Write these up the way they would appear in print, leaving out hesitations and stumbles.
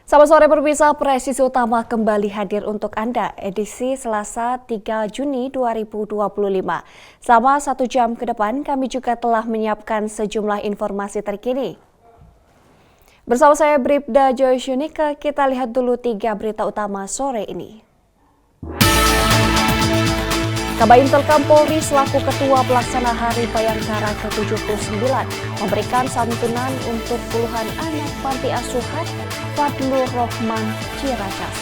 Selamat sore pemirsa, Presisi Utama kembali hadir untuk Anda edisi Selasa 3 Juni 2025. Selama 1 jam ke depan kami juga telah menyiapkan sejumlah informasi terkini. Bersama saya Bribda Joyunika, kita lihat dulu 3 berita utama sore ini. Kabag Intelkam Polri selaku Ketua Pelaksana Hari Bayangkara ke-79 memberikan santunan untuk puluhan anak panti asuhan Fadlur Rahman Ciracas.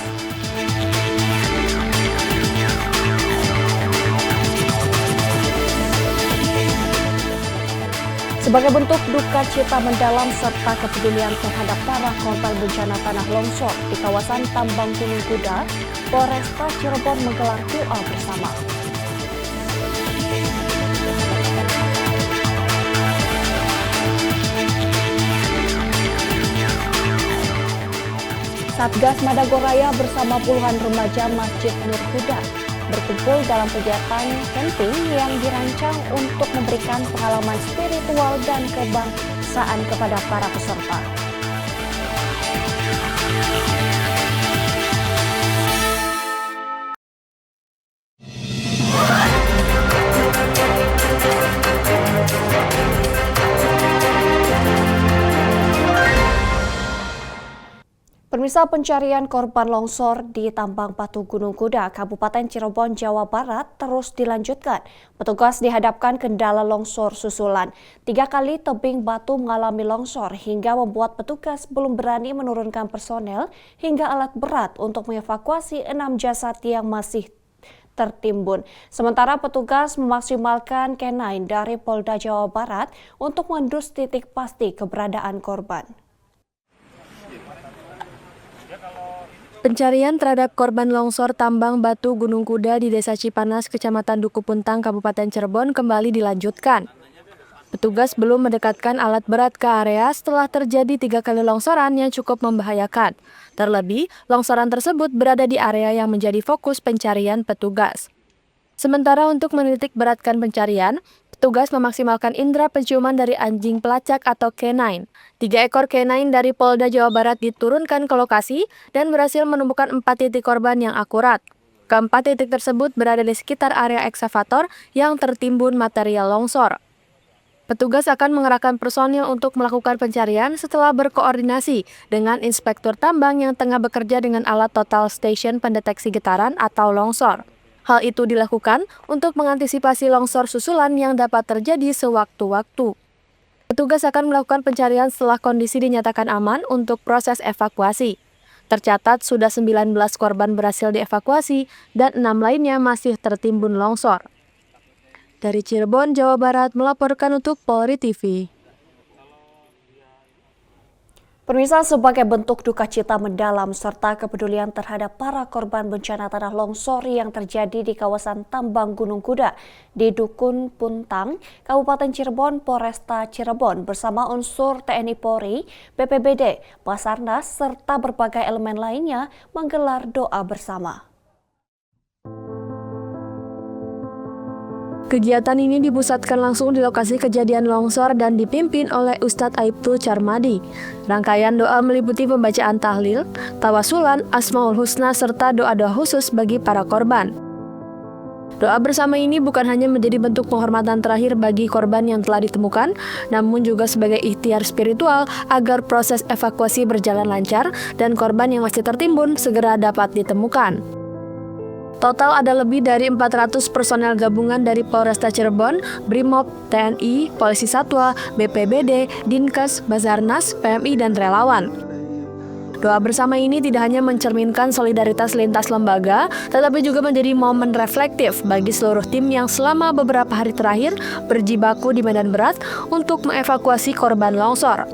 Sebagai bentuk duka cita mendalam serta kepedulian terhadap para korban bencana tanah longsor di kawasan Tambang Gunung Kuda, Polresta Cirebon menggelar doa bersama. Satgas Madagoraya bersama puluhan remaja Masjid Nur Huda berkumpul dalam kegiatan camping yang dirancang untuk memberikan pengalaman spiritual dan kebangsaan kepada para peserta. Pemirsa, pencarian korban longsor di Tambang Batu Gunung Kuda, Kabupaten Cirebon, Jawa Barat terus dilanjutkan. Petugas dihadapkan kendala longsor susulan. 3 kali tebing batu mengalami longsor hingga membuat petugas belum berani menurunkan personel hingga alat berat untuk mengevakuasi 6 jasad yang masih tertimbun. Sementara petugas memaksimalkan K9 dari Polda Jawa Barat untuk mengendus titik pasti keberadaan korban. Pencarian terhadap korban longsor tambang batu Gunung Kuda di Desa Cipanas, Kecamatan Duku Puntang, Kabupaten Cirebon kembali dilanjutkan. Petugas belum mendekatkan alat berat ke area setelah terjadi 3 kali longsoran yang cukup membahayakan. Terlebih, longsoran tersebut berada di area yang menjadi fokus pencarian petugas. Sementara untuk menitik beratkan pencarian, petugas memaksimalkan indera penciuman dari anjing pelacak atau K9. 3 ekor K9 dari Polda Jawa Barat diturunkan ke lokasi dan berhasil menemukan 4 titik korban yang akurat. Keempat titik tersebut berada di sekitar area ekskavator yang tertimbun material longsor. Petugas akan mengerahkan personil untuk melakukan pencarian setelah berkoordinasi dengan inspektur tambang yang tengah bekerja dengan alat total station pendeteksi getaran atau longsor. Hal itu dilakukan untuk mengantisipasi longsor susulan yang dapat terjadi sewaktu-waktu. Petugas akan melakukan pencarian setelah kondisi dinyatakan aman untuk proses evakuasi. Tercatat sudah 19 korban berhasil dievakuasi dan 6 lainnya masih tertimbun longsor. Dari Cirebon, Jawa Barat melaporkan untuk Polri TV. Pemirsa, sebagai bentuk duka cita mendalam serta kepedulian terhadap para korban bencana tanah longsor yang terjadi di kawasan Tambang Gunung Kuda di Dukun Puntang, Kabupaten Cirebon, Polresta Cirebon bersama unsur TNI Polri, BPBD, Basarnas, serta berbagai elemen lainnya menggelar doa bersama. Kegiatan ini dipusatkan langsung di lokasi kejadian longsor dan dipimpin oleh Ustadz Aibtu Carmadi. Rangkaian doa meliputi pembacaan tahlil, tawasulan, asmaul husna, serta doa-doa khusus bagi para korban. Doa bersama ini bukan hanya menjadi bentuk penghormatan terakhir bagi korban yang telah ditemukan, namun juga sebagai ikhtiar spiritual agar proses evakuasi berjalan lancar dan korban yang masih tertimbun segera dapat ditemukan. Total ada lebih dari 400 personel gabungan dari Polresta Cirebon, Brimob, TNI, Polisi Satwa, BPBD, Dinkes, Basarnas, PMI, dan relawan. Doa bersama ini tidak hanya mencerminkan solidaritas lintas lembaga, tetapi juga menjadi momen reflektif bagi seluruh tim yang selama beberapa hari terakhir berjibaku di medan berat untuk mengevakuasi korban longsor.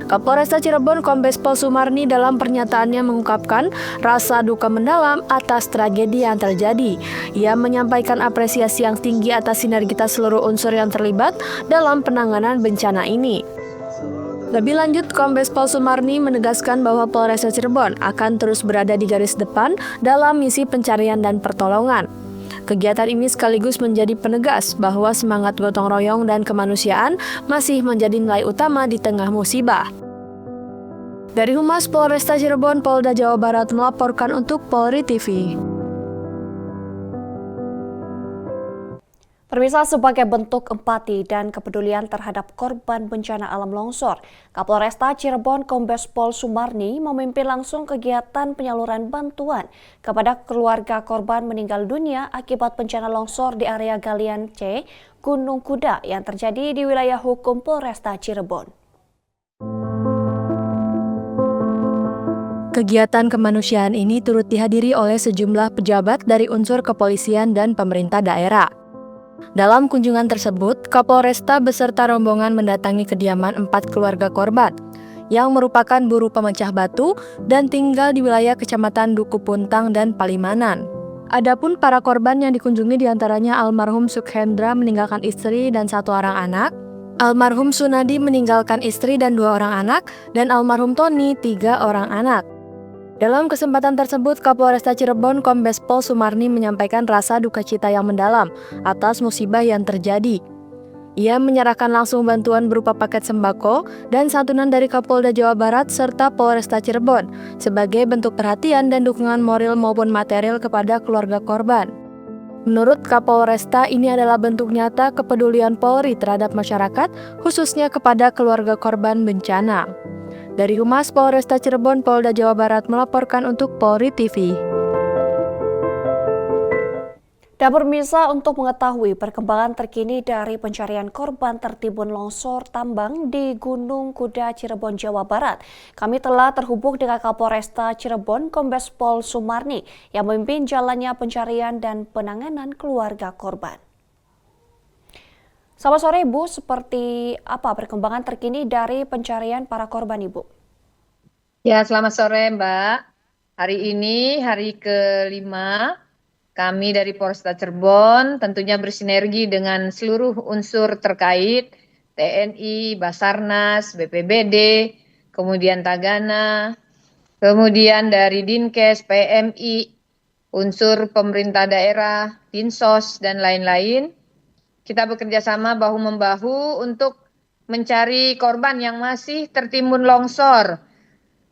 Kapolresta Cirebon Kombes Pol Sumarni dalam pernyataannya mengungkapkan rasa duka mendalam atas tragedi yang terjadi. Ia menyampaikan apresiasi yang tinggi atas sinergitas seluruh unsur yang terlibat dalam penanganan bencana ini. Lebih lanjut, Kombes Pol Sumarni menegaskan bahwa Polresta Cirebon akan terus berada di garis depan dalam misi pencarian dan pertolongan. Kegiatan ini sekaligus menjadi penegas bahwa semangat gotong royong dan kemanusiaan masih menjadi nilai utama di tengah musibah. Dari Humas Polresta Cirebon, Polda Jawa Barat melaporkan untuk Polri TV. Pemirsa, sebagai bentuk empati dan kepedulian terhadap korban bencana alam longsor, Kapolresta Cirebon Kombes Pol Sumarni memimpin langsung kegiatan penyaluran bantuan kepada keluarga korban meninggal dunia akibat bencana longsor di area Galian C, Gunung Kuda yang terjadi di wilayah hukum Polresta Cirebon. Kegiatan kemanusiaan ini turut dihadiri oleh sejumlah pejabat dari unsur kepolisian dan pemerintah daerah. Dalam kunjungan tersebut, Kapolresta beserta rombongan mendatangi kediaman 4 keluarga korban yang merupakan buruh pemecah batu dan tinggal di wilayah Kecamatan Duku Puntang dan Palimanan. Adapun para korban yang dikunjungi diantaranya almarhum Sukhendra meninggalkan istri dan 1 orang anak, almarhum Sunadi meninggalkan istri dan 2 orang anak, dan almarhum Tony 3 orang anak. Dalam kesempatan tersebut, Kapolresta Cirebon Kombes Pol Sumarni menyampaikan rasa duka cita yang mendalam atas musibah yang terjadi. Ia menyerahkan langsung bantuan berupa paket sembako dan santunan dari Kapolda Jawa Barat serta Polresta Cirebon sebagai bentuk perhatian dan dukungan moral maupun material kepada keluarga korban. Menurut Kapolresta, ini adalah bentuk nyata kepedulian Polri terhadap masyarakat, khususnya kepada keluarga korban bencana. Dari Humas Polresta Cirebon, Polda Jawa Barat melaporkan untuk Polri TV. Dan pemirsa, untuk mengetahui perkembangan terkini dari pencarian korban tertimbun longsor tambang di Gunung Kuda, Cirebon, Jawa Barat, kami telah terhubung dengan Kapolresta Cirebon Kombes Pol Sumarni yang memimpin jalannya pencarian dan penanganan keluarga korban. Selamat sore, Ibu. Seperti apa perkembangan terkini dari pencarian para korban, Ibu? Ya, selamat sore, Mbak. Hari ini hari ke-5, kami dari Polresta Cirebon tentunya bersinergi dengan seluruh unsur terkait, TNI, Basarnas, BPBD, kemudian Tagana, kemudian dari Dinkes, PMI, unsur pemerintah daerah, Dinsos, dan lain-lain. Kita bekerja sama bahu-membahu untuk mencari korban yang masih tertimbun longsor.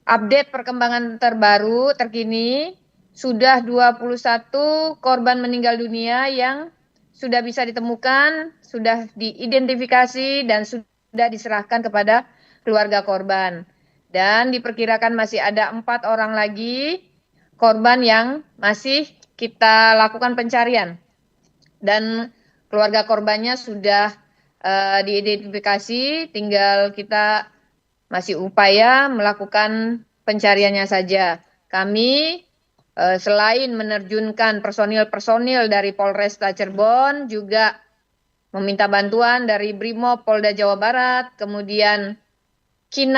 Update perkembangan terbaru terkini, sudah 21 korban meninggal dunia yang sudah bisa ditemukan, sudah diidentifikasi, dan sudah diserahkan kepada keluarga korban. Dan diperkirakan masih ada 4 orang lagi korban yang masih kita lakukan pencarian. Dan keluarga korbannya sudah diidentifikasi, tinggal kita masih upaya melakukan pencariannya saja. Kami selain menerjunkan personil-personil dari Polresta Cirebon, juga meminta bantuan dari Brimob Polda Jawa Barat, kemudian K9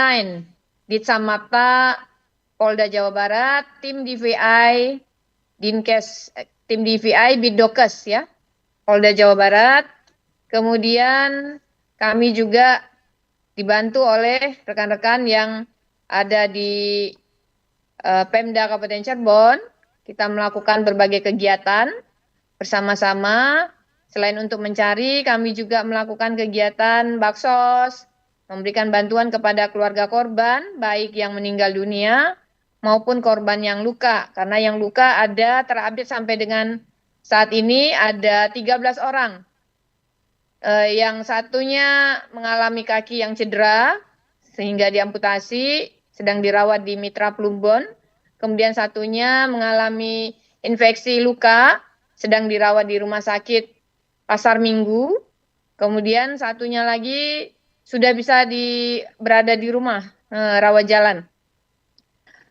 Ditsamapta Polda Jawa Barat, tim DVI, Dinkes, tim DVI Bidokes ya, Polda Jawa Barat. Kemudian kami juga dibantu oleh rekan-rekan yang ada di Pemda Kabupaten Cirebon. Kita melakukan berbagai kegiatan bersama-sama. Selain untuk mencari, kami juga melakukan kegiatan baksos, memberikan bantuan kepada keluarga korban, baik yang meninggal dunia maupun korban yang luka. Karena yang luka ada terupdate sampai dengan saat ini ada 13 orang. Yang satunya mengalami kaki yang cedera sehingga diamputasi, sedang dirawat di Mitra Plumbon. Kemudian satunya mengalami infeksi luka, sedang dirawat di Rumah Sakit Pasar Minggu. Kemudian satunya lagi sudah bisa berada di rumah, rawat jalan.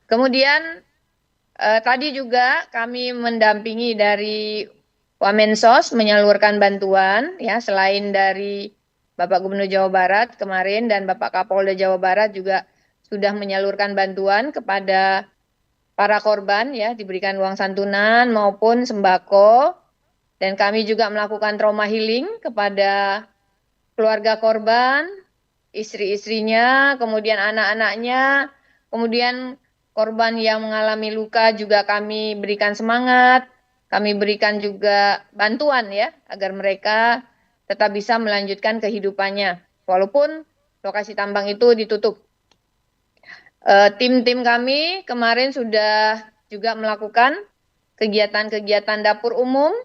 Kemudian tadi juga kami mendampingi dari Wamensos menyalurkan bantuan, ya, selain dari Bapak Gubernur Jawa Barat kemarin dan Bapak Kapolda Jawa Barat juga sudah menyalurkan bantuan kepada para korban, ya, diberikan uang santunan maupun sembako. Dan kami juga melakukan trauma healing kepada keluarga korban, istri-istrinya, kemudian anak-anaknya, kemudian korban yang mengalami luka juga kami berikan semangat. Kami berikan juga bantuan, ya, agar mereka tetap bisa melanjutkan kehidupannya walaupun lokasi tambang itu ditutup. Tim-tim kami kemarin sudah juga melakukan kegiatan-kegiatan dapur umum.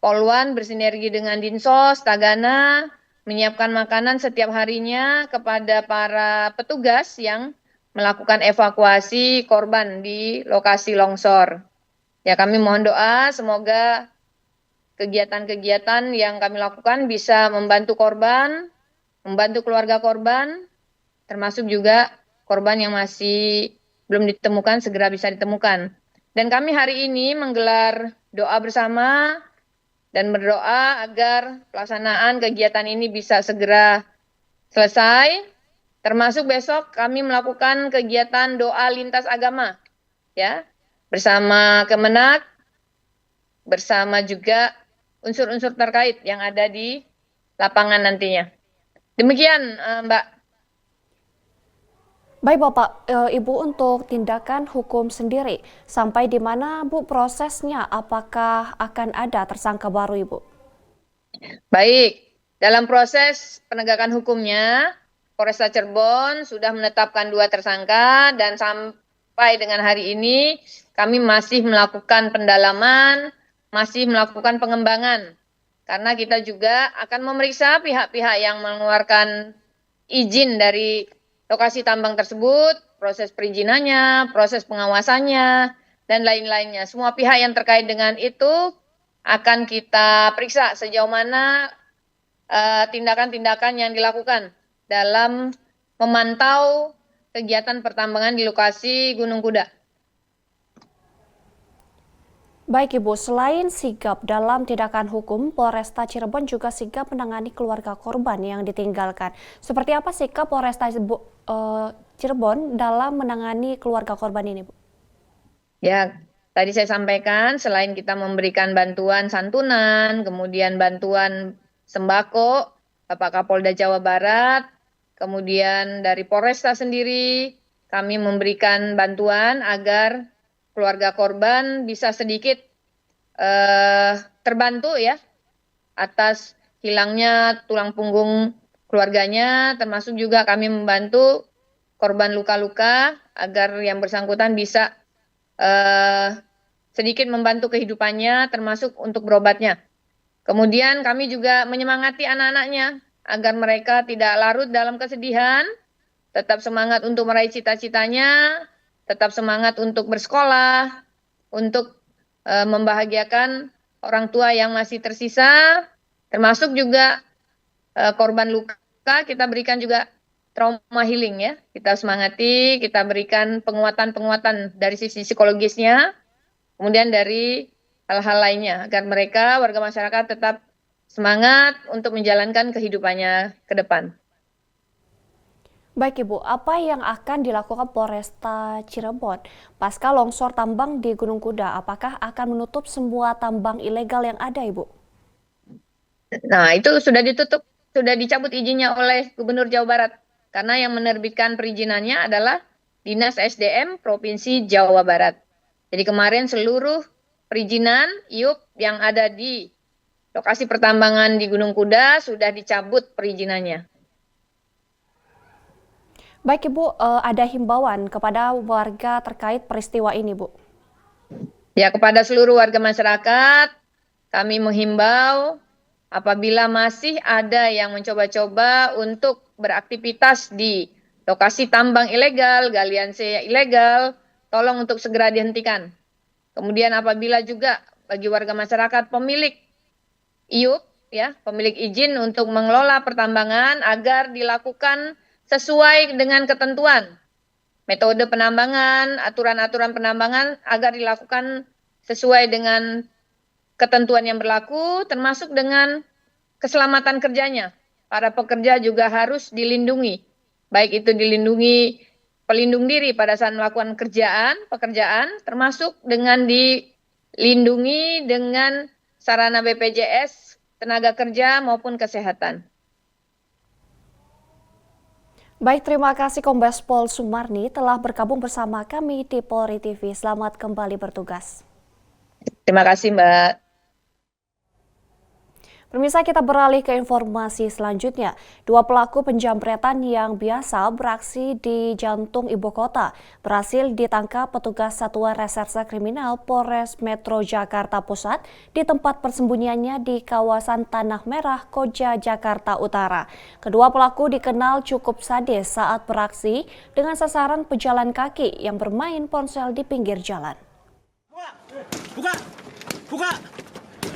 Poluan bersinergi dengan Dinsos, Tagana, menyiapkan makanan setiap harinya kepada para petugas yang melakukan evakuasi korban di lokasi longsor. Ya, kami mohon doa semoga kegiatan-kegiatan yang kami lakukan bisa membantu korban, membantu keluarga korban, termasuk juga korban yang masih belum ditemukan segera bisa ditemukan. Dan kami hari ini menggelar doa bersama dan berdoa agar pelaksanaan kegiatan ini bisa segera selesai. Termasuk besok kami melakukan kegiatan doa lintas agama, ya, bersama Kemenak, bersama juga unsur-unsur terkait yang ada di lapangan nantinya. Demikian, Mbak. Baik Bapak, Ibu, untuk tindakan hukum sendiri, sampai di mana Bu prosesnya? Apakah akan ada tersangka baru Ibu? Baik, dalam proses penegakan hukumnya, Polresta Cirebon sudah menetapkan 2 tersangka dan sampai dengan hari ini kami masih melakukan pendalaman, masih melakukan pengembangan. Karena kita juga akan memeriksa pihak-pihak yang mengeluarkan izin dari lokasi tambang tersebut, proses perizinannya, proses pengawasannya, dan lain-lainnya. Semua pihak yang terkait dengan itu akan kita periksa sejauh mana tindakan-tindakan yang dilakukan dalam memantau kegiatan pertambangan di lokasi Gunung Kuda. Baik Ibu, selain sigap dalam tindakan hukum, Polresta Cirebon juga sigap menangani keluarga korban yang ditinggalkan. Seperti apa sikap Polresta Cirebon dalam menangani keluarga korban ini, Bu? Ya, tadi saya sampaikan selain kita memberikan bantuan santunan, kemudian bantuan sembako, Bapak Kapolda Jawa Barat, kemudian dari Polresta sendiri, kami memberikan bantuan agar keluarga korban bisa sedikit terbantu ya atas hilangnya tulang punggung keluarganya, termasuk juga kami membantu korban luka-luka agar yang bersangkutan bisa sedikit membantu kehidupannya, termasuk untuk berobatnya. Kemudian kami juga menyemangati anak-anaknya agar mereka tidak larut dalam kesedihan, tetap semangat untuk meraih cita-citanya, tetap semangat untuk bersekolah, untuk membahagiakan orang tua yang masih tersisa, termasuk juga korban luka, kita berikan juga trauma healing ya. Kita semangati, kita berikan penguatan-penguatan dari sisi psikologisnya, kemudian dari hal-hal lainnya, agar mereka, warga masyarakat tetap semangat untuk menjalankan kehidupannya ke depan. Baik Ibu, apa yang akan dilakukan Polresta Cirebon pasca longsor tambang di Gunung Kuda? Apakah akan menutup semua tambang ilegal yang ada, Ibu? Nah, itu sudah ditutup, sudah dicabut izinnya oleh Gubernur Jawa Barat. Karena yang menerbitkan perizinannya adalah Dinas SDM Provinsi Jawa Barat. Jadi kemarin seluruh perizinan IUP yang ada di lokasi pertambangan di Gunung Kuda sudah dicabut perizinannya. Baik Ibu, ada himbauan kepada warga terkait peristiwa ini, Bu? Ya, kepada seluruh warga masyarakat, kami menghimbau apabila masih ada yang mencoba-coba untuk beraktivitas di lokasi tambang ilegal, galian ilegal, tolong untuk segera dihentikan. Kemudian apabila juga bagi warga masyarakat pemilik IUP, ya, pemilik izin untuk mengelola pertambangan agar dilakukan sesuai dengan ketentuan, metode penambangan, aturan-aturan penambangan agar dilakukan sesuai dengan ketentuan yang berlaku, termasuk dengan keselamatan kerjanya. Para pekerja juga harus dilindungi, baik itu dilindungi pelindung diri pada saat melakukan pekerjaan, termasuk dengan dilindungi dengan sarana BPJS, tenaga kerja maupun kesehatan. Baik, terima kasih Kombes Pol Sumarni telah bergabung bersama kami di Polri TV. Selamat kembali bertugas. Terima kasih, Mbak. Pemirsa, kita beralih ke informasi selanjutnya. Dua pelaku penjamretan yang biasa beraksi di jantung ibu kota berhasil ditangkap petugas Satuan Reserse Kriminal Polres Metro Jakarta Pusat di tempat persembunyiannya di kawasan Tanah Merah, Koja, Jakarta Utara. Kedua pelaku dikenal cukup sadis saat beraksi dengan sasaran pejalan kaki yang bermain ponsel di pinggir jalan. Buka!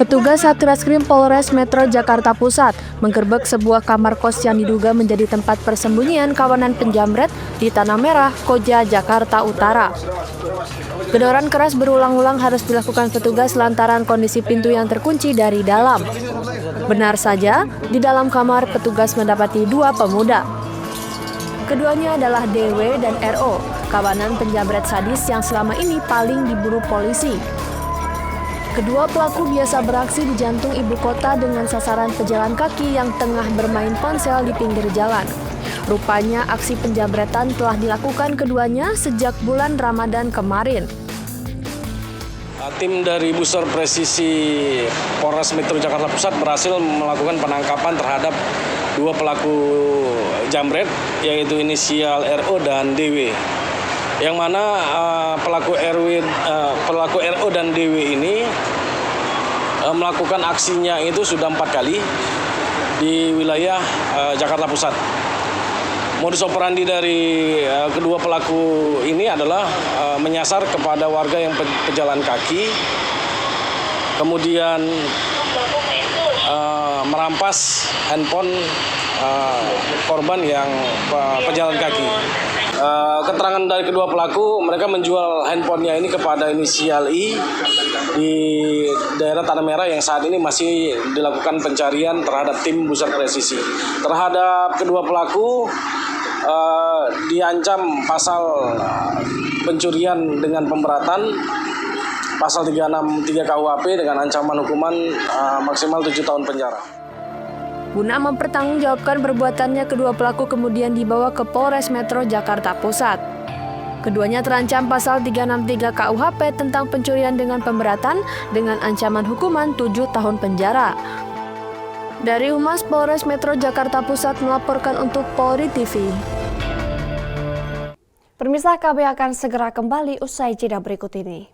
Petugas Satreskrim Polres Metro Jakarta Pusat menggerebek sebuah kamar kos yang diduga menjadi tempat persembunyian kawanan penjamret di Tanah Merah, Koja, Jakarta Utara. Gedoran keras berulang-ulang harus dilakukan petugas lantaran kondisi pintu yang terkunci dari dalam. Benar saja, di dalam kamar petugas mendapati dua pemuda. Keduanya adalah DW dan RO, kawanan penjamret sadis yang selama ini paling diburu polisi. Kedua pelaku biasa beraksi di jantung ibu kota dengan sasaran pejalan kaki yang tengah bermain ponsel di pinggir jalan. Rupanya aksi penjamretan telah dilakukan keduanya sejak bulan Ramadan kemarin. Tim dari Busur Presisi Polres Metro Jakarta Pusat berhasil melakukan penangkapan terhadap dua pelaku jamret, yaitu inisial RO dan DW. Yang mana pelaku RO dan DW ini melakukan aksinya itu sudah 4 kali di wilayah Jakarta Pusat. Modus operandi dari kedua pelaku ini adalah menyasar kepada warga yang pejalan kaki, kemudian merampas handphone korban yang pejalan kaki. Keterangan dari kedua pelaku, mereka menjual handphonenya ini kepada inisial I di daerah Tanah Merah yang saat ini masih dilakukan pencarian terhadap tim Busur Presisi. Terhadap kedua pelaku diancam pasal pencurian dengan pemberatan, pasal 363 KUHP dengan ancaman hukuman maksimal 7 tahun penjara. Guna mempertanggungjawabkan perbuatannya, kedua pelaku kemudian dibawa ke Polres Metro Jakarta Pusat. Keduanya terancam pasal 363 KUHP tentang pencurian dengan pemberatan dengan ancaman hukuman 7 tahun penjara. Dari Humas Polres Metro Jakarta Pusat melaporkan untuk Polri TV. Pemirsa, kami akan segera kembali usai jeda berikut ini.